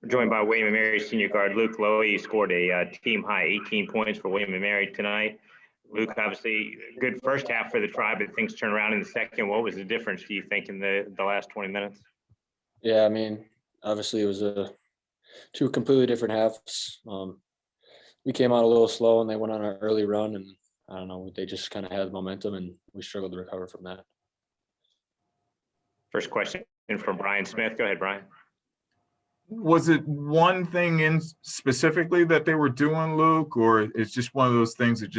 We're joined by William & Mary senior guard Luke Lowy. He scored a team-high 18 points for William & Mary tonight. Luke, obviously, good first half for the Tribe, but things turn around in the second. What was the difference, do you think, in the last 20 minutes? Yeah, I mean, obviously it was two completely different halves. We came out a little slow and they went on an early run, and I don't know, they just kind of had momentum and we struggled to recover from that. First question from Brian Smith. Go ahead, Brian. Was it one thing in specifically that they were doing, Luke, or it's just one of those things that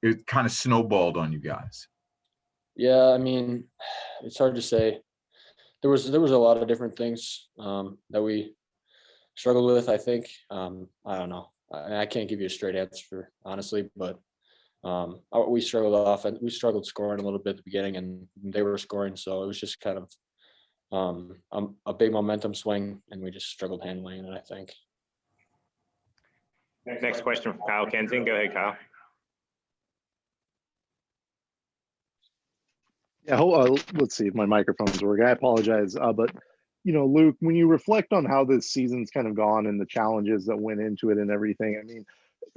it kind of snowballed on you guys? Yeah, I mean, it's hard to say. There was a lot of different things that we struggled with, I think. I don't know. I can't give you a straight answer, honestly, but we struggled scoring a little bit at the beginning, and they were scoring, so it was just kind of a big momentum swing, and we just struggled handling it, I think. Next question from Kyle Kensing. Go ahead, Kyle. Yeah, let's see if my microphone's working. I apologize. But, Luke, when you reflect on how this season's kind of gone and the challenges that went into it and everything, I mean,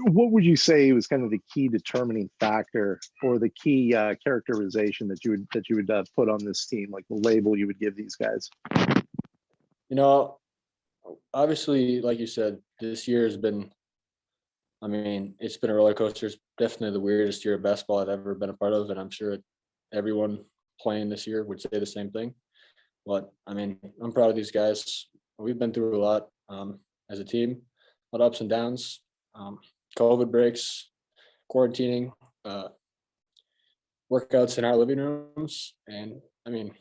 what would you say was kind of the key determining factor or the key characterization that you would put on this team, like the label you would give these guys? Obviously, like you said, this year has been, I mean, it's been a roller coaster. It's definitely the weirdest year of basketball I've ever been a part of, and I'm sure everyone playing this year would say the same thing. But I mean, I'm proud of these guys. We've been through a lot as a team, a lot of ups and downs, COVID breaks, quarantining, workouts in our living rooms, and I mean,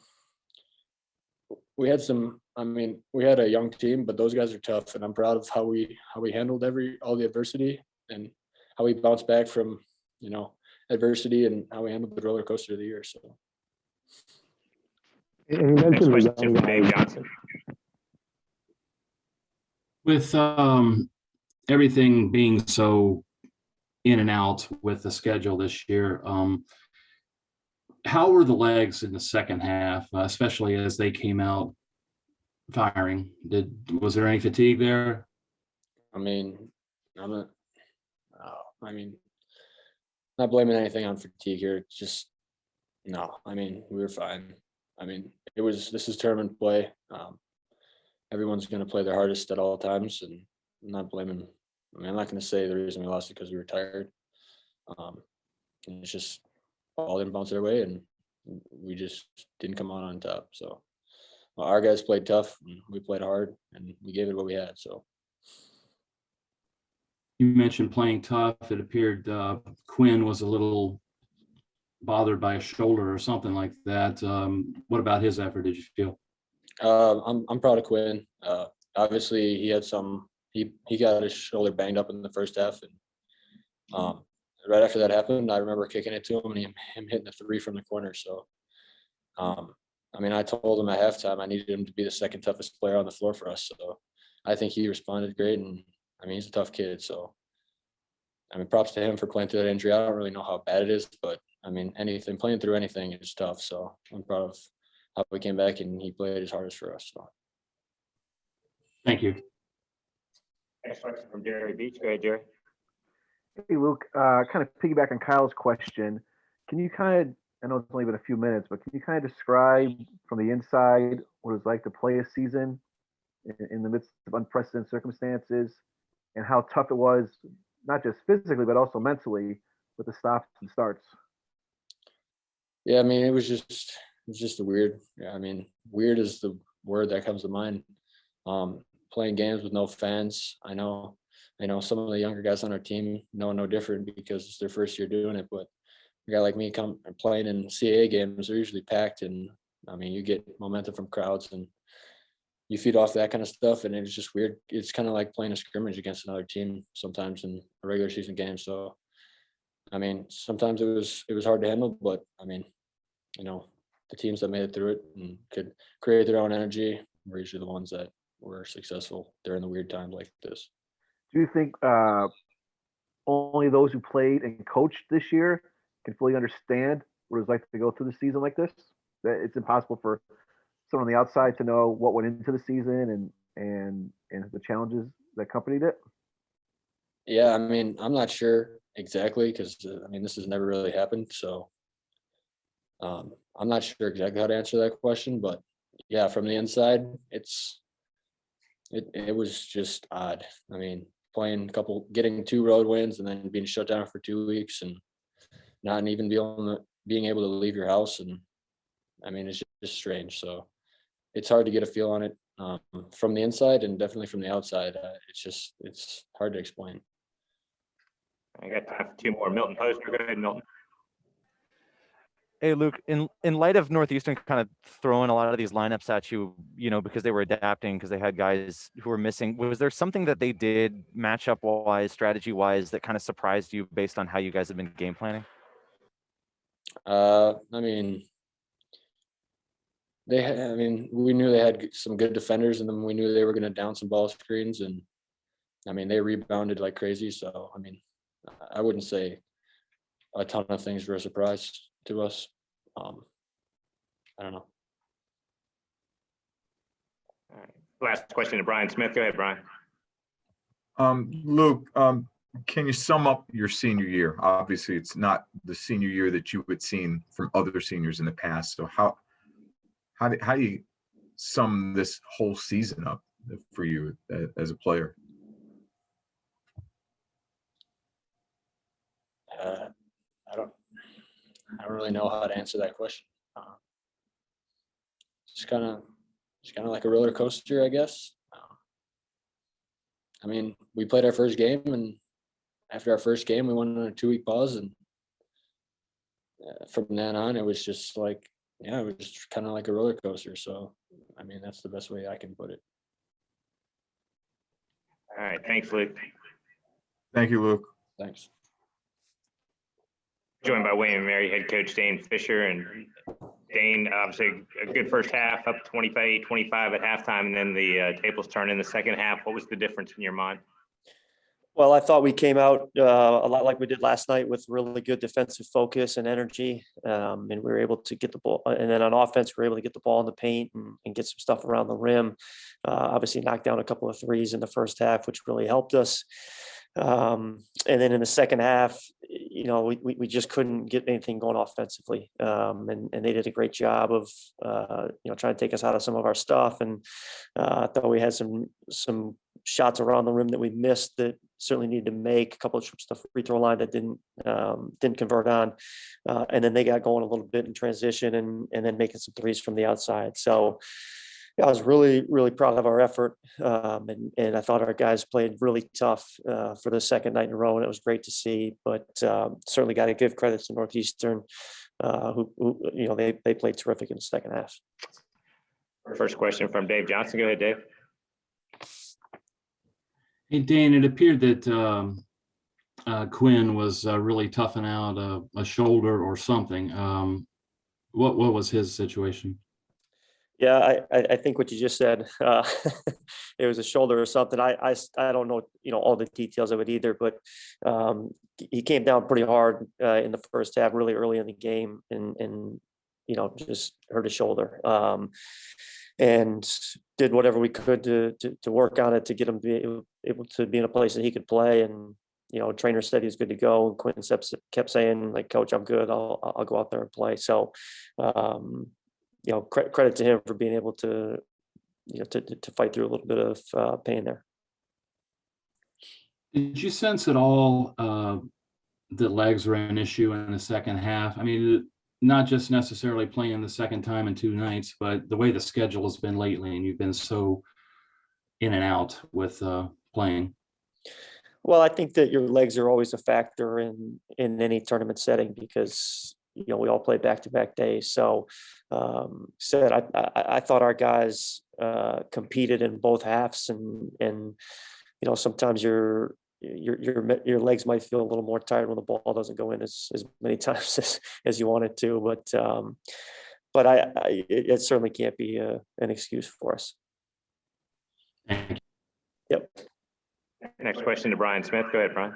we had a young team, but those guys are tough, and I'm proud of how we handled all the adversity and how we bounced back from adversity and how we handled the roller coaster of the year. So. Next question from Dave Johnson. With everything being so in and out with the schedule this year, how were the legs in the second half, especially as they came out firing? Was there any fatigue there? I mean, not blaming anything on fatigue here. It's just no. I mean, we were fine. I mean, this is tournament play. Everyone's going to play their hardest at all times, and I'm not blaming. I mean, I'm not going to say the reason we lost it because we were tired. And it's just all didn't bounce their way, and we just didn't come out on top. So our guys played tough, and we played hard, and we gave it what we had. So. You mentioned playing tough. It appeared Quinn was a little bothered by a shoulder or something like that. What about his effort, did you feel? I'm proud of Quinn. Obviously, he had he got his shoulder banged up in the first half, and right after that happened, I remember kicking it to him and him hitting the three from the corner. So, I mean, I told him at halftime I needed him to be the second toughest player on the floor for us. So, I think he responded great, and I mean, he's a tough kid. So, I mean, props to him for playing through that injury. I don't really know how bad it is, but I mean, playing through anything is tough. So, I'm proud of how we came back and he played his hardest for us. So. Thank you. Next question from Jerry Beach. Go ahead, Jerry. Hey, Luke, kind of piggyback on Kyle's question. Can you I know it's only been a few minutes, but can you kind of describe from the inside what it's like to play a season in the midst of unprecedented circumstances and how tough it was, not just physically, but also mentally with the stops and starts? Yeah, I mean, it was just a weird. Yeah, I mean, weird is the word that comes to mind. Playing games with no fans. I know some of the younger guys on our team know no different because it's their first year doing it. But a guy like me playing in CAA games, they're usually packed, and I mean, you get momentum from crowds and you feed off that kind of stuff, and it's just weird. It's kind of like playing a scrimmage against another team sometimes in a regular season game. So, I mean, sometimes it was hard to handle, but I mean, the teams that made it through it and could create their own energy were usually the ones that were successful during the weird times like this. Do you think only those who played and coached this year can fully understand what it's like to go through the season like this? That it's impossible for someone on the outside to know what went into the season and the challenges that accompanied it? Yeah, I mean, I'm not sure exactly because I mean, this has never really happened. So I'm not sure exactly how to answer that question, but yeah, from the inside, it was just odd. I mean, getting 2 road wins and then being shut down for 2 weeks and not even being able to leave your house. And I mean, it's just strange. So it's hard to get a feel on it from the inside and definitely from the outside. It's hard to explain. I got time for 2 more. Milton Poster, go ahead, Milton. Hey, Luke, in light of Northeastern kind of throwing a lot of these lineups at you, because they were adapting, because they had guys who were missing, was there something that they did matchup wise, strategy wise, that kind of surprised you based on how you guys have been game planning? I mean, we knew they had some good defenders, and then we knew they were going to down some ball screens, and I mean, they rebounded like crazy. So, I mean, I wouldn't say a ton of things were a surprise to us. I don't know. All right. Last question to Brian Smith. Go ahead, Brian. Luke, can you sum up your senior year? Obviously, it's not the senior year that you had seen from other seniors in the past. So how do you sum this whole season up for you as a player? I don't really know how to answer that question. It's kind of like a roller coaster, I guess. I mean, we played our first game, and after our first game, we went on a 2-week pause, and from then on, it was just like, it was just kind of like a roller coaster. So, I mean, that's the best way I can put it. All right. Thanks, Luke. Thank you, Luke. Thanks. Joined by William & Mary head coach Dane Fisher. And Dane, obviously a good first half, up 25 at halftime, and then the tables turned in the second half. What was the difference in your mind? Well, I thought we came out a lot like we did last night with really good defensive focus and energy, and we were able to get the ball. And then on offense, we were able to get the ball in the paint and get some stuff around the rim. Obviously, knocked down a couple of threes in the first half, which really helped us. And then in the second half, we just couldn't get anything going offensively. And they did a great job of, trying to take us out of some of our stuff. And I thought we had some shots around the rim that we missed that certainly needed to make, a couple of trips to the free throw line that didn't convert on. And then they got going a little bit in transition and then making some threes from the outside. So I was really, really proud of our effort. And I thought our guys played really tough for the second night in a row, and it was great to see. But certainly got to give credit to Northeastern, who they played terrific in the second half. First question from Dave Johnson. Go ahead, Dave. Hey, Dane, it appeared that Quinn was really toughing out a shoulder or something. What was his situation? Yeah, I think what you just said, it was a shoulder or something. I don't know, all the details of it either, but he came down pretty hard in the first half, really early in the game, and just hurt his shoulder. And did whatever we could to work on it to get him to be able to be in a place that he could play. And trainer said he was good to go. And Quinn kept saying, like, "Coach, I'm good. I'll go out there and play." So, credit to him for being able to to fight through a little bit of pain there. Did you sense at all that legs were an issue in the second half? I mean, not just necessarily playing the second time in 2 nights, but the way the schedule has been lately, and you've been so in and out with playing. Well, I think that your legs are always a factor in any tournament setting because we all play back-to-back days. So, I thought our guys competed in both halves, and sometimes your legs might feel a little more tired when the ball doesn't go in as many times as you want it to. But it certainly can't be an excuse for us. Thank you. Yep. Next question to Brian Smith. Go ahead, Brian.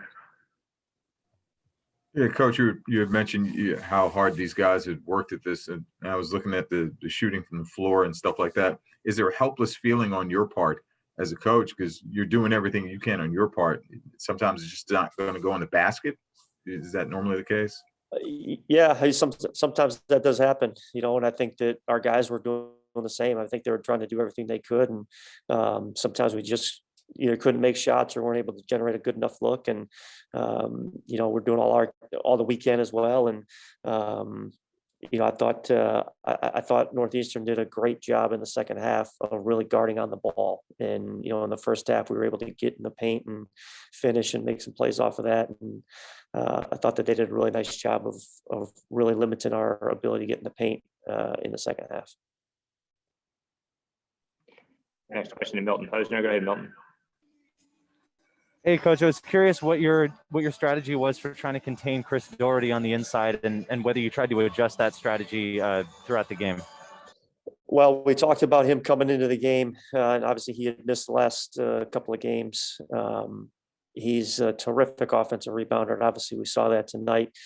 Yeah, Coach, you had mentioned how hard these guys had worked at this, and I was looking at the shooting from the floor and stuff like that. Is there a helpless feeling on your part as a coach, because you're doing everything you can on your part. Sometimes it's just not going to go in the basket. Is that normally the case? Yeah, sometimes that does happen, and I think that our guys were doing the same. I think they were trying to do everything they could, and sometimes we just either couldn't make shots or weren't able to generate a good enough look. And we're doing all the weekend as well. And I thought Northeastern did a great job in the second half of really guarding on the ball. And in the first half, we were able to get in the paint and finish and make some plays off of that. And I thought that they did a really nice job of really limiting our ability to get in the paint in the second half. Next question to Milton Posner. Go ahead, Milton. Hey, Coach, I was curious what your strategy was for trying to contain Chris Doherty on the inside, and whether you tried to adjust that strategy throughout the game. Well, we talked about him coming into the game, and obviously he had missed the last couple of games. He's a terrific offensive rebounder, and obviously we saw that tonight.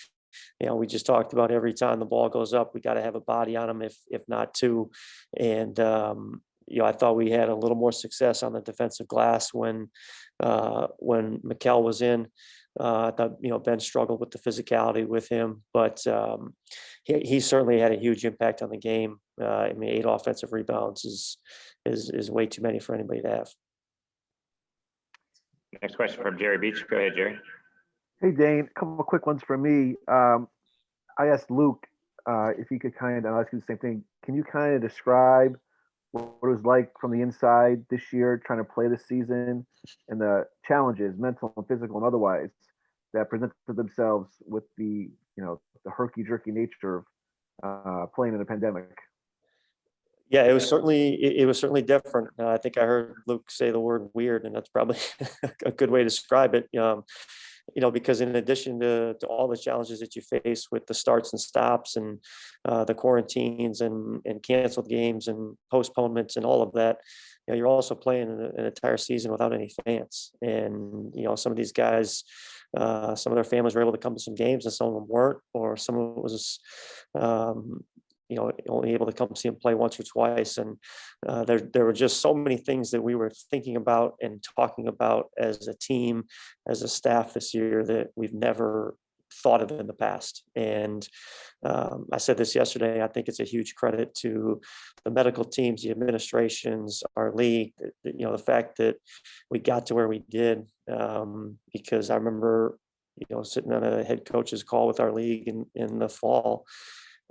We just talked about every time the ball goes up, we got to have a body on him, if not two. And I thought we had a little more success on the defensive glass when Mikal was in. I thought Ben struggled with the physicality with him, but he certainly had a huge impact on the game. 8 offensive rebounds is way too many for anybody to have. Next question from Jerry Beach. Go ahead, Jerry. Hey, Dane, a couple of quick ones for me. I asked Luke if he could I'll ask you the same thing. Can you kind of describe what it was like from the inside this year, trying to play this season, and the challenges, mental and physical and otherwise, that presented themselves with the herky-jerky nature of playing in a pandemic? Yeah, it was certainly different. I think I heard Luke say the word weird, and that's probably a good way to describe it. Because in addition to all the challenges that you face with the starts and stops and the quarantines and canceled games and postponements and all of that, you're also playing an entire season without any fans. And, some of these guys, some of their families were able to come to some games and some of them weren't, or some of it was, only able to come see him play once or twice. And there were just so many things that we were thinking about and talking about as a team, as a staff this year, that we've never thought of in the past. And I said this yesterday, I think it's a huge credit to the medical teams, the administrations, our league, the fact that we got to where we did, because I remember, sitting on a head coach's call with our league in the fall,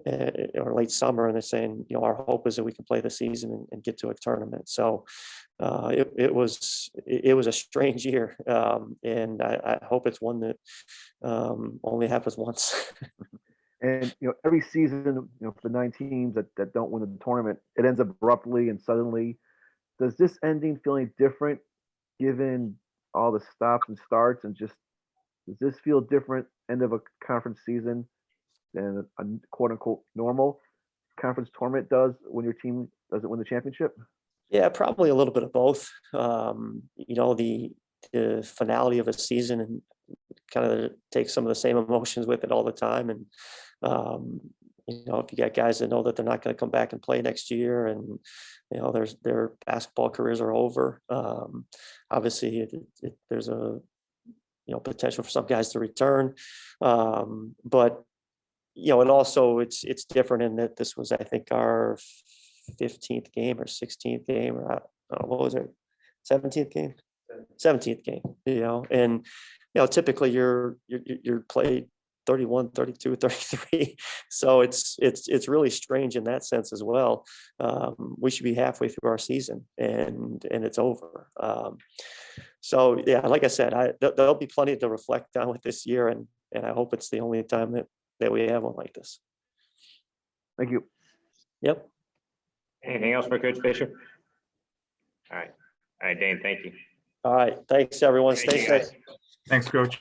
or late summer, and they're saying, our hope is that we can play the season and get to a tournament. So it was a strange year, and I hope it's one that only happens once. And every season, for the 9 teams that don't win the tournament, it ends abruptly and suddenly. Does this ending feel any different, given all the stops and starts, and just does this feel different end of a conference season than a quote unquote normal conference tournament does when your team doesn't win the championship? Yeah, probably a little bit of both. The finality of a season and kind of takes some of the same emotions with it all the time. And, if you got guys that know that they're not going to come back and play next year, and, their basketball careers are over. Obviously there's a, potential for some guys to return. But, and also it's different in that this was, I think, our 15th game or 16th game, or I don't know, what was it? 17th game? 17th game, and, typically you're played 31, 32, 33. So it's really strange in that sense as well. We should be halfway through our season and it's over. So yeah, like I said, there'll be plenty to reflect on with this year, and I hope it's the only time that we have one like this. Thank you. Yep. Anything else for Coach Fisher? All right, Dane, thank you. All right. Thanks, everyone. Thank Stay you, guys. safe. Thanks, Coach.